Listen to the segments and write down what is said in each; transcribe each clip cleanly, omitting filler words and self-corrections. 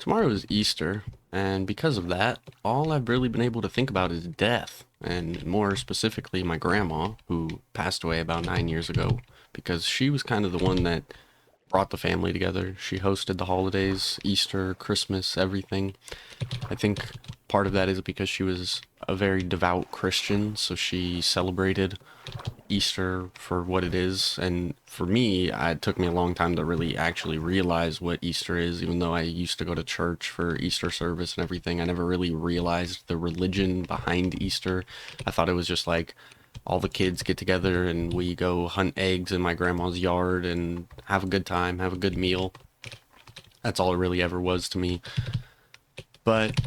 Tomorrow is Easter, and because of that, all I've really been able to think about is death, and more specifically, my grandma, who passed away about 9 years ago, because she was kind of the one that brought the family together. She hosted the holidays, Easter, Christmas, everything. I think part of that is because she was a very devout Christian, so she celebrated Easter for what it is. And for me, it took me a long time to really actually realize what Easter is, even though I used to go to church for Easter service and everything. I never really realized the religion behind Easter. I thought it was just like all the kids get together and we go hunt eggs in my grandma's yard and have a good time, have a good meal. That's all it really ever was to me. But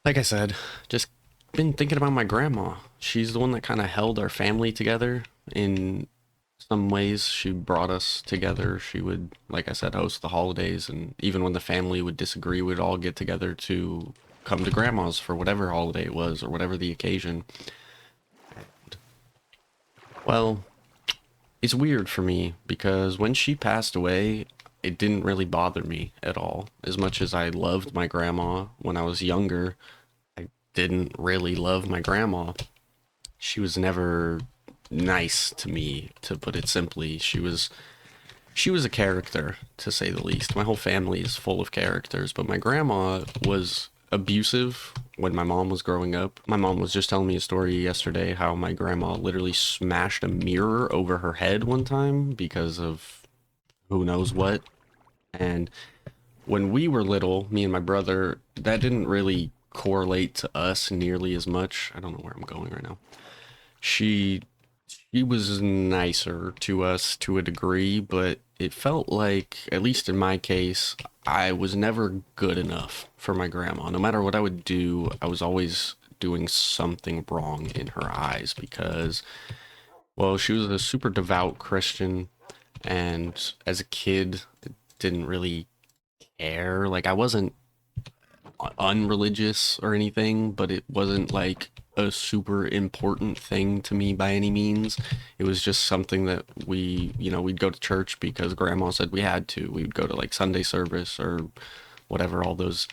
like I said, just been thinking about my grandma. She's the one that kind of held our family together in some ways. She brought us together. She would, like I said, host the holidays, and even when the family would disagree, we'd all get together to come to grandma's for whatever holiday it was or whatever the occasion. Well, it's weird for me because when she passed away, it didn't really bother me at all. As much as I loved my grandma when I was younger, I didn't really love my grandma. She was never nice to me, to put it simply. She was a character, to say the least. My whole family is full of characters, but my grandma was abusive when my mom was growing up. My mom was just telling me a story yesterday how my grandma literally smashed a mirror over her head one time because of who knows what. And when we were little, me and my brother, that didn't really correlate to us nearly as much. I don't know where I'm going right now. She she was nicer to us to a degree, but it felt like, at least in my case, I was never good enough for my grandma. No matter what I would do, I was always doing something wrong in her eyes because, well, she was a super devout Christian, and as a kid, it didn't really care. Like, I wasn't unreligious or anything, but it wasn't like a super important thing to me by any means. It was just something that we'd go to church because grandma said we had to. We'd go to like Sunday service or whatever all those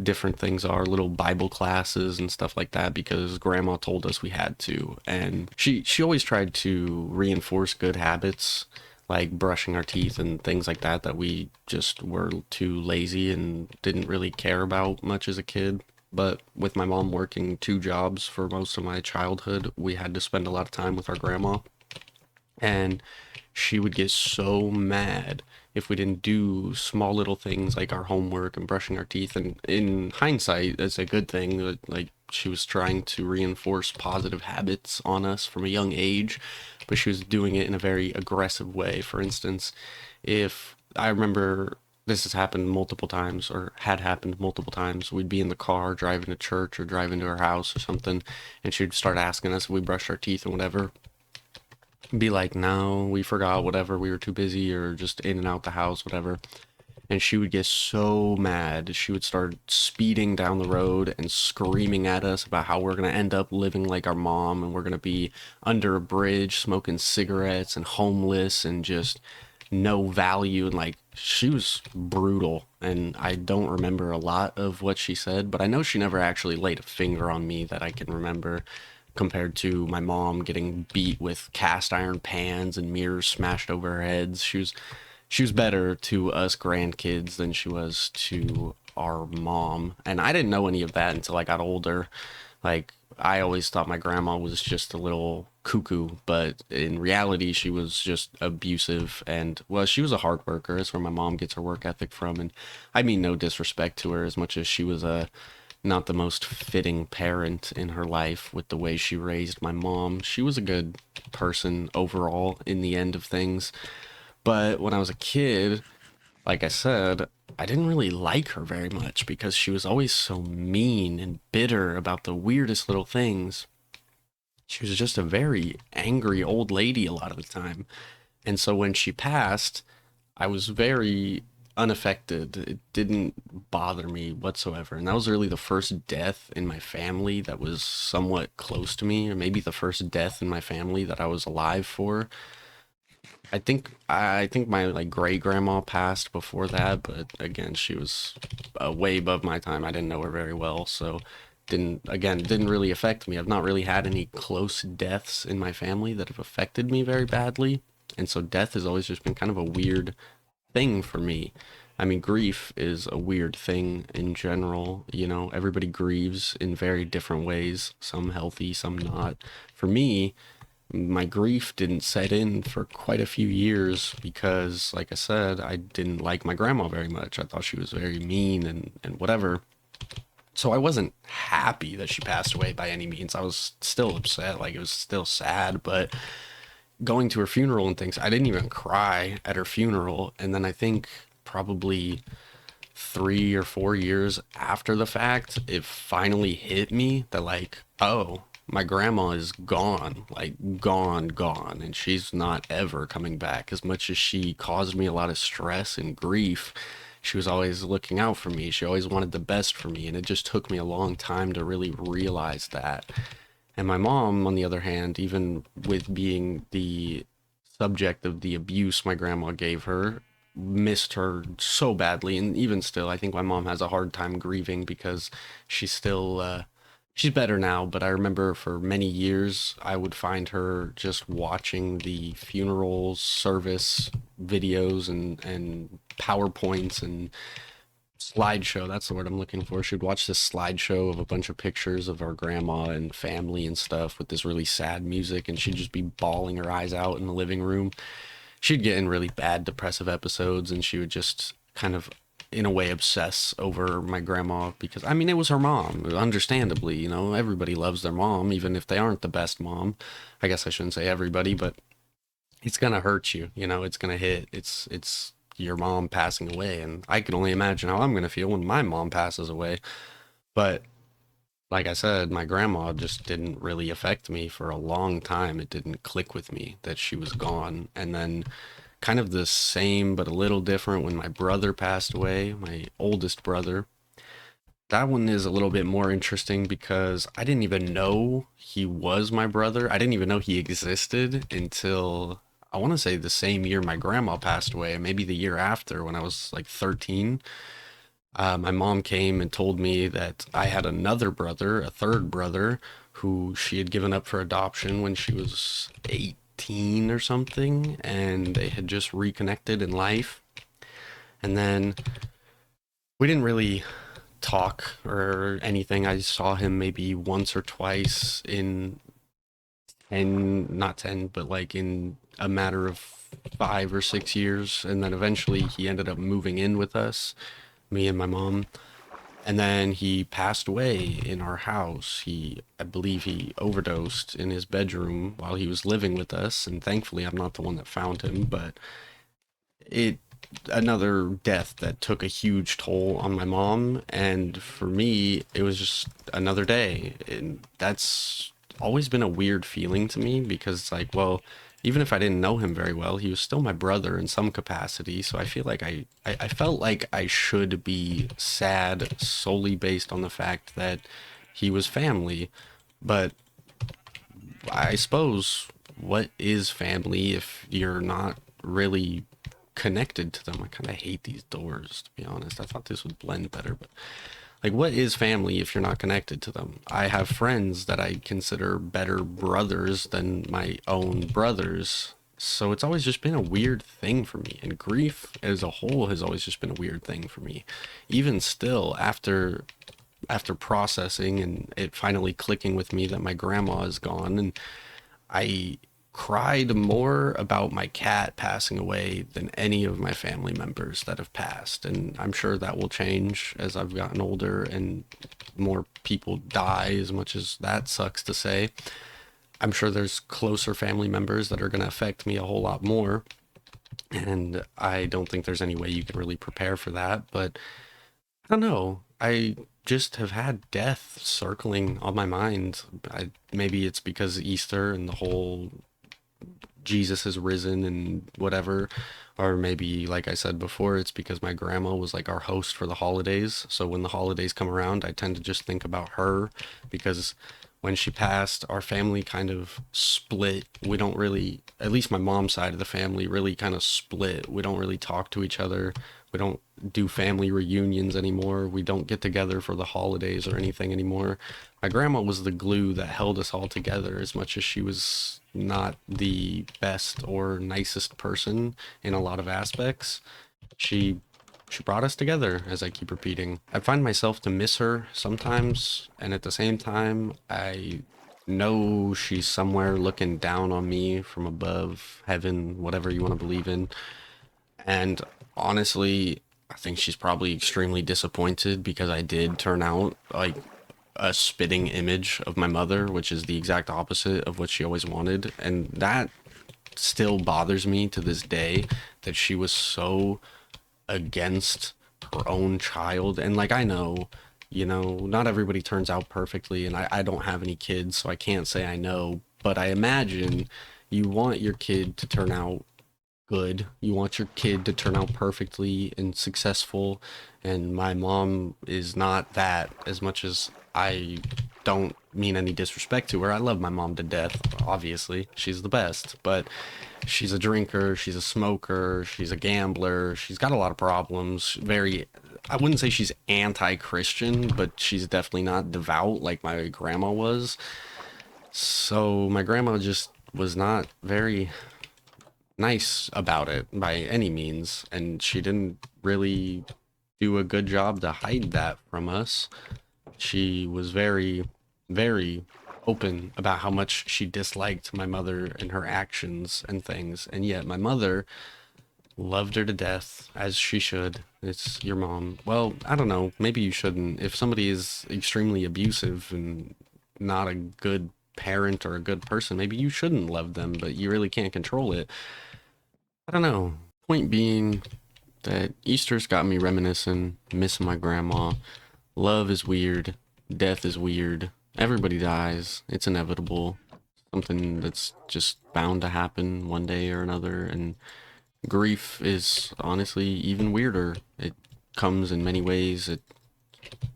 different things are, little Bible classes and stuff like that because grandma told us we had to. And she always tried to reinforce good habits like brushing our teeth and things like that that we just were too lazy and didn't really care about much as a kid. But with my mom working two jobs for most of my childhood, we had to spend a lot of time with our grandma. And she would get so mad if we didn't do small little things like our homework and brushing our teeth. And in hindsight, that's a good thing. Like she was trying to reinforce positive habits on us from a young age, but she was doing it in a very aggressive way. For instance, if I remember this has happened multiple times or had happened multiple times. We'd be in the car driving to church or driving to her house or something, and she'd start asking us if we brushed our teeth and whatever. Be like, no, we forgot, whatever, we were too busy or just in and out the house, whatever. And she would get so mad. She would start speeding down the road and screaming at us about how we're going to end up living like our mom and we're going to be under a bridge smoking cigarettes and homeless and just no value. And like, she was brutal. And I don't remember a lot of what she said, but I know she never actually laid a finger on me that I can remember, compared to my mom getting beat with cast iron pans and mirrors smashed over her heads. She was better to us grandkids than she was to our mom. And I didn't know any of that until I got older. Like, I always thought my grandma was just a little cuckoo, but in reality, she was just abusive. And, well, she was a hard worker. That's where my mom gets her work ethic from. And I mean no disrespect to her as much as she was a not the most fitting parent in her life with the way she raised my mom. She was a good person overall in the end of things. But when I was a kid, like I said, I didn't really like her very much because she was always so mean and bitter about the weirdest little things. She was just a very angry old lady a lot of the time. And so when she passed, I was very unaffected. It didn't bother me whatsoever. And that was really the first death in my family that was somewhat close to me, or maybe the first death in my family that I was alive for. I think my like great grandma passed before that, but again, she was way above my time. I didn't know her very well, so didn't really affect me. I've not really had any close deaths in my family that have affected me very badly, and so death has always just been kind of a weird thing for me. I mean, grief is a weird thing in general. Everybody grieves in very different ways, some healthy, some not. For me, my grief didn't set in for quite a few years because, like I said, I didn't like my grandma very much. I thought she was very mean and whatever. So I wasn't happy that she passed away by any means. I was still upset, like it was still sad, but going to her funeral and things, I didn't even cry at her funeral. And then I think probably 3 or 4 years after the fact, it finally hit me that, like, oh, my grandma is gone, like gone, gone, and she's not ever coming back. As much as she caused me a lot of stress and grief, she was always looking out for me. She always wanted the best for me, and it just took me a long time to really realize that. And my mom, on the other hand, even with being the subject of the abuse my grandma gave her, missed her so badly. And even still, I think my mom has a hard time grieving because she's still, she's better now. But I remember for many years, I would find her just watching the funeral service videos and PowerPoints and slideshow. That's the word I'm looking for. She'd watch this slideshow of a bunch of pictures of our grandma and family and stuff with this really sad music, and she'd just be bawling her eyes out in the living room. She'd get in really bad depressive episodes, and she would just kind of, in a way, obsess over my grandma because, I mean, it was her mom. Understandably, everybody loves their mom, even if they aren't the best mom. I guess I shouldn't say everybody, but it's gonna hurt you. It's gonna hit. It's your mom passing away, and I can only imagine how I'm gonna feel when my mom passes away. But like I said, my grandma just didn't really affect me for a long time. It didn't click with me that she was gone. And then kind of the same but a little different when my brother passed away, my oldest brother. That one is a little bit more interesting because I didn't even know he was my brother. I didn't even know he existed until, I want to say, the same year my grandma passed away, and maybe the year after when I was like 13. My mom came and told me that I had another brother, a third brother, who she had given up for adoption when she was 18 or something, and they had just reconnected in life. And then we didn't really talk or anything. I saw him maybe once or twice in 10, not 10, but like in a matter of 5 or 6 years. And then eventually he ended up moving in with us, me and my mom. And then he passed away in our house. I believe he overdosed in his bedroom while he was living with us. And thankfully, I'm not the one that found him, but it, another death that took a huge toll on my mom. And for me, it was just another day. And that's always been a weird feeling to me because it's like, well, even if I didn't know him very well, he was still my brother in some capacity. So I feel like I felt like I should be sad solely based on the fact that he was family. But I suppose, what is family if you're not really connected to them? I kind of hate these doors, to be honest. I thought this would blend better, but like, what is family if you're not connected to them? I have friends that I consider better brothers than my own brothers. So it's always just been a weird thing for me. And grief as a whole has always just been a weird thing for me. Even still, after processing and it finally clicking with me that my grandma is gone, and I cried more about my cat passing away than any of my family members that have passed. And I'm sure that will change as I've gotten older and more people die, as much as that sucks to say. I'm sure there's closer family members that are going to affect me a whole lot more. And I don't think there's any way you can really prepare for that. But I don't know. I just have had death circling on my mind. Maybe it's because Easter and the whole Jesus has risen and whatever. Or maybe, like I said before, it's because my grandma was like our host for the holidays. So when the holidays come around, I tend to just think about her because when she passed, our family kind of split. We don't really, at least my mom's side of the family, really kind of split. We don't really talk to each other. We don't do family reunions anymore. We don't get together for the holidays or anything anymore. My grandma was the glue that held us all together, as much as she was not the best or nicest person in a lot of aspects. She she brought us together, as I keep repeating. I find myself to miss her sometimes, and at the same time, I know she's somewhere looking down on me from above, heaven, whatever you want to believe in. And honestly, I think she's probably extremely disappointed because I did turn out like a spitting image of my mother, which is the exact opposite of what she always wanted. And that still bothers me to this day, that she was so against her own child. And like, I know, not everybody turns out perfectly, and I don't have any kids, so I can't say I know, but I imagine you want your kid to turn out good. You want your kid to turn out perfectly and successful. And my mom is not that, as much as I don't mean any disrespect to her. I love my mom to death, obviously. She's the best. But she's a drinker, she's a smoker, she's a gambler, she's got a lot of problems. Very, I wouldn't say she's anti-Christian, but she's definitely not devout like my grandma was. So my grandma just was not very nice about it by any means, and she didn't really do a good job to hide that from us. She was very, very open about how much she disliked my mother and her actions and things, and yet my mother loved her to death, as she should. It's your mom. Well, I don't know, maybe you shouldn't. If somebody is extremely abusive and not a good parent or a good person, maybe you shouldn't love them, but you really can't control it. I don't know. Point being that Easter's got me reminiscing, missing my grandma. Love is weird. Death is weird. Everybody dies. It's inevitable. Something that's just bound to happen one day or another. And grief is honestly even weirder. It comes in many ways. It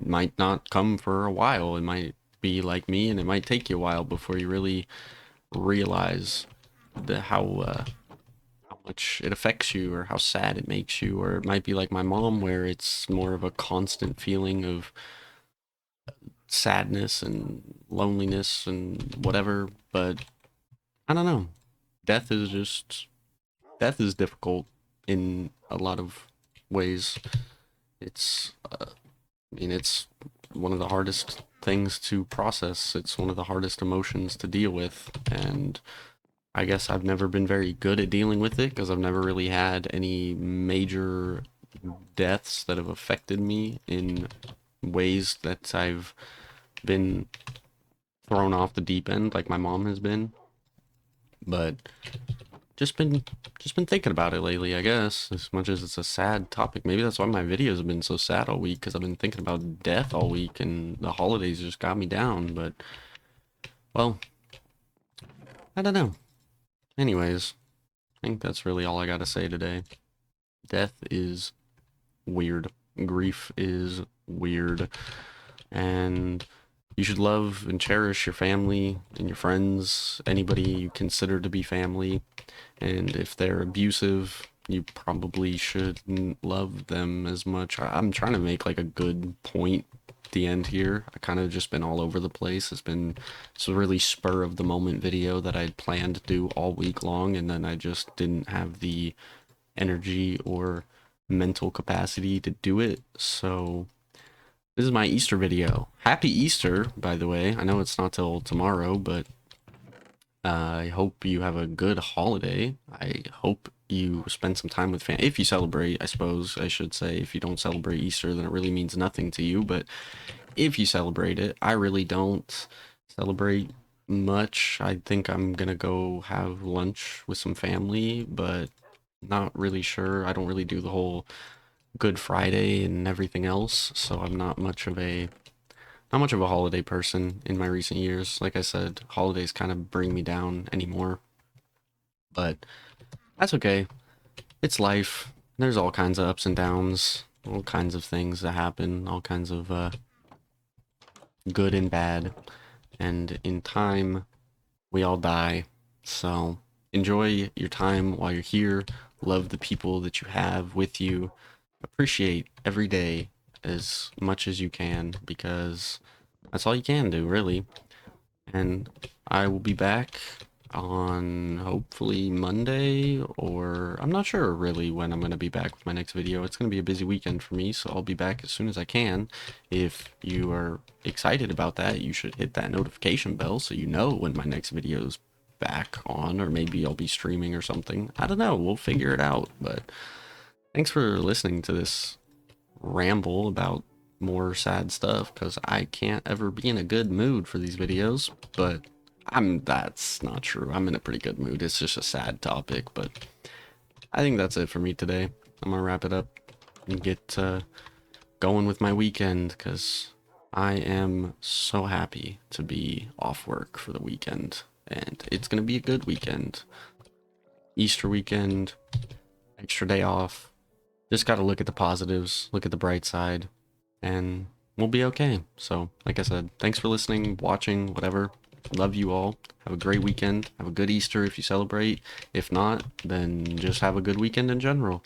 might not come for a while. It might be like me, and it might take you a while before you really realize how much it affects you, or how sad it makes you. Or it might be like my mom, where it's more of a constant feeling of sadness and loneliness and whatever. But I don't know. Death is just, death is difficult in a lot of ways. It's, I mean, it's one of the hardest things to process. It's one of the hardest emotions to deal with. And I guess I've never been very good at dealing with it because I've never really had any major deaths that have affected me in ways that I've been thrown off the deep end like my mom has been. But just been just been thinking about it lately, I guess, as much as it's a sad topic. Maybe that's why my videos have been so sad all week, because I've been thinking about death all week, and the holidays just got me down. But well, I don't know. Anyways, I think that's really all I got to say today. Death is weird. Grief is weird. And you should love and cherish your family and your friends, anybody you consider to be family. And if they're abusive, you probably shouldn't love them as much. I'm trying to make like a good point at the end here. I kind of just been all over the place. It's a really spur of the moment video that I'd planned to do all week long, and then I just didn't have the energy or mental capacity to do it. So this is my Easter video. Happy Easter, by the way. I know it's not till tomorrow, but I hope you have a good holiday. I hope you spend some time with family. If you celebrate, I suppose I should say. If you don't celebrate Easter, then it really means nothing to you. But if you celebrate it, I really don't celebrate much. I think I'm gonna go have lunch with some family, but not really sure. I don't really do the whole Good Friday and everything else, so I'm not much of a holiday person in my recent years. Like I said, holidays kind of bring me down anymore, but that's okay. It's life. There's all kinds of ups and downs, all kinds of things that happen, all kinds of good and bad. and in time, we all die. So enjoy your time while you're here. Love the people that you have with you. Appreciate every day as much as you can because that's all you can do, really. And I will be back on hopefully Monday, or I'm not sure really when I'm going to be back with my next video. It's going to be a busy weekend for me, so I'll be back as soon as I can. If you are excited about that, you should hit that notification bell so you know when my next video is back on, or maybe I'll be streaming or something. I don't know. We'll figure it out. But thanks for listening to this ramble about more sad stuff because I can't ever be in a good mood for these videos, but that's not true. I'm in a pretty good mood. It's just a sad topic, but I think that's it for me today. I'm gonna wrap it up and get going with my weekend because I am so happy to be off work for the weekend, and it's gonna be a good weekend. Easter weekend, extra day off. Just gotta look at the positives, look at the bright side, and we'll be okay. So, like I said, thanks for listening, watching, whatever. Love you all. Have a great weekend. Have a good Easter if you celebrate. If not, then just have a good weekend in general.